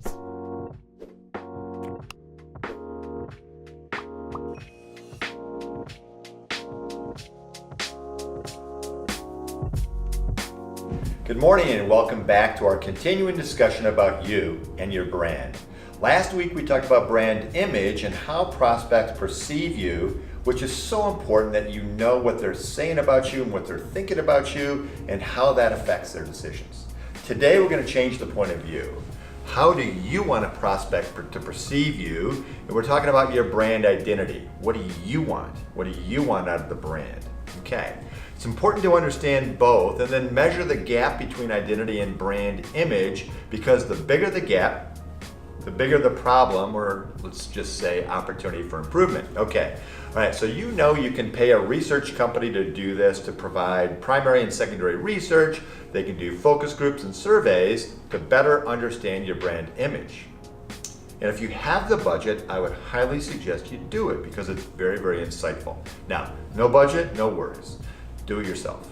Good morning and welcome back to our continuing discussion about you and your brand. Last week we talked about brand image and how prospects perceive you, which is so important that you know what they're saying about you and what they're thinking about you and how that affects their decisions. Today we're going to change the point of view. How do you want a prospect to perceive you? And we're talking about your brand identity. What do you want? What do you want out of the brand? Okay. It's important to understand both and then measure the gap between identity and brand image, because the bigger the gap, the bigger the problem, or let's just say opportunity for improvement. Okay, all right, so you know you can pay a research company to do this, to provide primary and secondary research. They can do focus groups and surveys to better understand your brand image. And if you have the budget, I would highly suggest you do it because it's very, very insightful. Now, no budget, no worries. Do it yourself.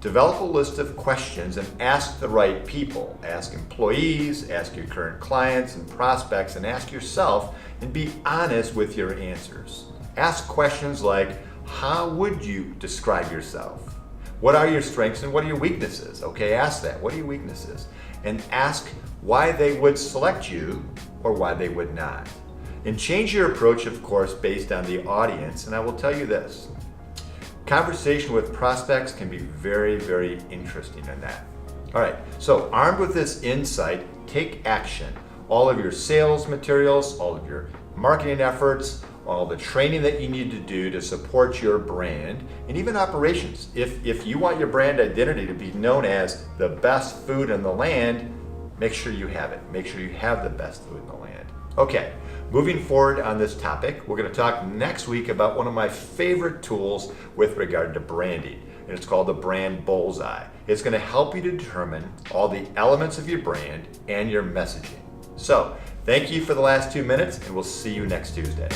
Develop a list of questions and ask the right people. Ask employees, ask your current clients and prospects, and ask yourself, and be honest with your answers. Ask questions like, how would you describe yourself? What are your strengths and what are your weaknesses? Okay, ask that. What are your weaknesses? And ask why they would select you or why they would not. And change your approach, of course, based on the audience. And I will tell you this. Conversation with prospects can be very, very interesting in that. All right, so armed with this insight, take action. All of your sales materials, all of your marketing efforts, all the training that you need to do to support your brand, and even operations. If you want your brand identity to be known as the best food in the land, make sure you have it. Make sure you have the best food in the land. Okay, moving forward on this topic, we're going to talk next week about one of my favorite tools with regard to branding, and it's called the Brand Bullseye. It's going to help you to determine all the elements of your brand and your messaging. So, thank you for the last 2 minutes, and we'll see you next Tuesday.